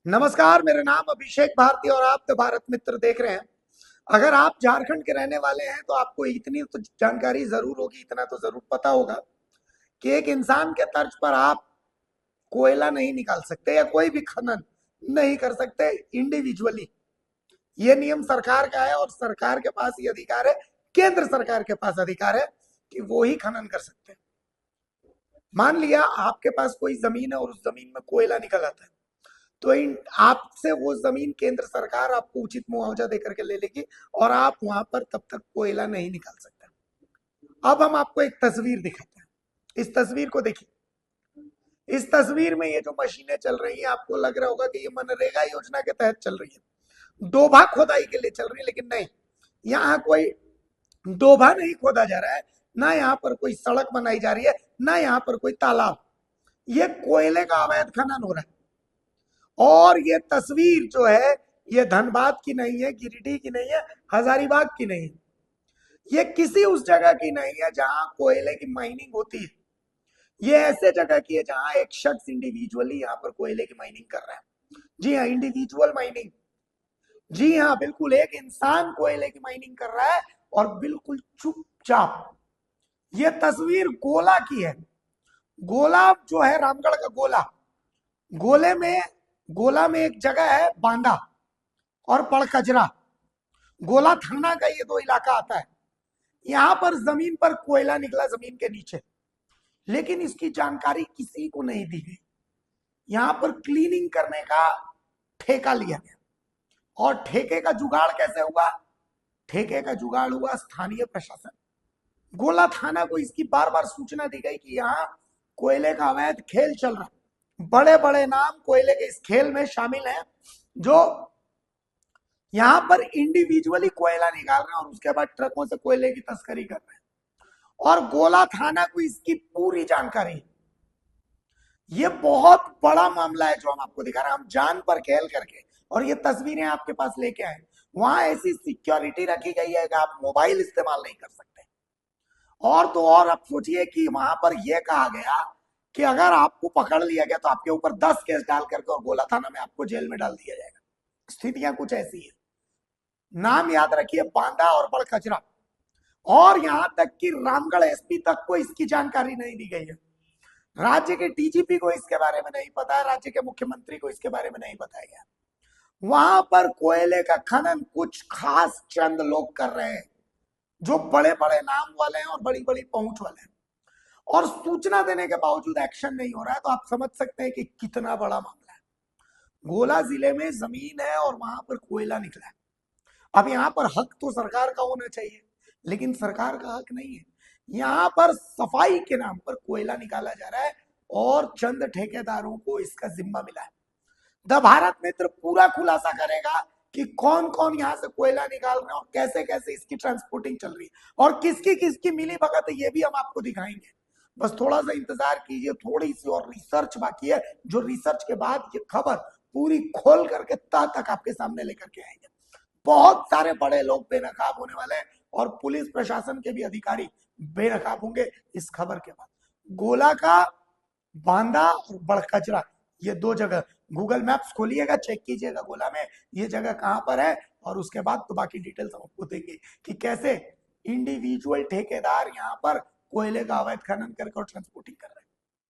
नमस्कार, मेरा नाम अभिषेक भारती और आप द भारत मित्र देख रहे हैं। अगर आप झारखंड के रहने वाले हैं तो आपको इतनी तो जानकारी जरूर होगी, इतना तो जरूर पता होगा कि एक इंसान के तर्ज पर आप कोयला नहीं निकाल सकते या कोई भी खनन नहीं कर सकते इंडिविजुअली। ये नियम सरकार का है और सरकार के पास ये अधिकार है, केंद्र सरकार के पास अधिकार है कि वो ही खनन कर सकते हैं। मान लिया आपके पास कोई जमीन है और उस जमीन में कोयला निकल आता है, तो इन आपसे वो जमीन केंद्र सरकार आपको उचित मुआवजा देकर के ले लेगी और आप वहां पर तब तक कोयला नहीं निकाल सकते। अब हम आपको एक तस्वीर दिखाते हैं, इस तस्वीर को देखिए। इस तस्वीर में ये जो मशीनें चल रही हैं, आपको लग रहा होगा कि ये मनरेगा योजना के तहत चल रही है, डोभा खोदाई के लिए चल रही है, लेकिन नहीं, यहाँ कोई डोभा नहीं खोदा जा रहा है, ना यहाँ पर कोई सड़क बनाई जा रही है, ना यहाँ पर कोई तालाब। ये कोयले का अवैध खनन हो रहा है। और ये तस्वीर जो है, ये धनबाद की नहीं है, गिरिडीह की नहीं है, हजारीबाग की नहीं है, ये किसी उस जगह की नहीं है जहां कोयले की माइनिंग होती है। ये ऐसे जगह की है जहां एक शख्स इंडिविजुअली यहाँ पर कोयले की माइनिंग कर रहा है। जी हाँ, इंडिविजुअल माइनिंग। जी हाँ, बिल्कुल एक इंसान कोयले की माइनिंग कर रहा है और बिल्कुल चुपचाप। ये तस्वीर गोला की है। गोला जो है रामगढ़ का गोला, गोले में गोला में एक जगह है बांदा और पड़कजरा। गोला थाना का ये दो इलाका आता है। यहां पर जमीन पर कोयला निकला, जमीन के नीचे, लेकिन इसकी जानकारी किसी को नहीं दी गई। यहां पर क्लीनिंग करने का ठेका लिया गया। और ठेके का जुगाड़ कैसे हुआ? ठेके का जुगाड़ हुआ स्थानीय प्रशासन। गोला थाना को इसकी बार बार सूचना दी गई कि यहाँ कोयले का अवैध खेल चल रहा है। बड़े बड़े नाम कोयले के इस खेल में शामिल हैं, जो यहां पर इंडिविजुअली कोयला निकाल रहे हैं और उसके बाद ट्रकों से कोयले की तस्करी कर रहे हैं। और गोला थाना को इसकी पूरी जानकारी है। ये बहुत बड़ा मामला है जो हम आपको दिखा रहे हैं। हम जान पर खेल करके और ये तस्वीरें आपके पास लेके आए। वहां ऐसी सिक्योरिटी रखी गई है कि आप मोबाइल इस्तेमाल नहीं कर सकते। और तो और आप सोचिए कि वहां पर यह कहा गया कि अगर आपको पकड़ लिया गया तो आपके ऊपर 10 केस डाल करके और गोला थाना में आपको जेल में डाल दिया जाएगा। स्थितियां कुछ ऐसी है। नाम याद रखिए, बांदा और बड़कचरा। और यहां तक कि रामगढ़ एसपी तक को इसकी जानकारी नहीं दी गई है। राज्य के डीजीपी को इसके बारे में नहीं पता है, राज्य के मुख्यमंत्री को इसके बारे में नहीं बताया गया। वहां पर कोयले का खनन कुछ खास चंद लोग कर रहे हैं, जो बड़े बड़े नाम वाले हैं और बड़ी बड़ी पहुंच वाले हैं। और सूचना देने के बावजूद एक्शन नहीं हो रहा है, तो आप समझ सकते हैं कि कितना बड़ा मामला है। गोला जिले में जमीन है और वहां पर कोयला निकला है। अब यहाँ पर हक तो सरकार का होना चाहिए, लेकिन सरकार का हक नहीं है। यहाँ पर सफाई के नाम पर कोयला निकाला जा रहा है और चंद ठेकेदारों को इसका जिम्मा मिला है। द भारत मित्र पूरा खुलासा करेगा कि कौन कौन यहाँ से कोयला निकाल रहे हैं और कैसे कैसे इसकी ट्रांसपोर्टिंग चल रही है और किसकी किसकी मिली भगत है, ये भी हम आपको दिखाएंगे। बस थोड़ा सा इंतजार कीजिए, थोड़ी सी और रिसर्च बाकी है, जो रिसर्च के बाद ये खबर पूरी खोल करके तह तक आपके सामने लेकर के आएंगे। बहुत सारे बड़े लोग बेनकाब होने वाले हैं और पुलिस प्रशासन के भी अधिकारी बेनकाब होंगे इस खबर के बाद। गोला का बांदा और बड़कचरा, ये दो जगह गूगल मैप्स खोलिएगा, चेक कीजिएगा गोला में ये जगह कहां पर है, और उसके बाद तो बाकी डिटेल्स हम आपको देंगे कि कैसे इंडिविजुअल ठेकेदार यहां पर कोयले का अवैध खनन करके और ट्रांसपोर्टिंग कर रहे हैं।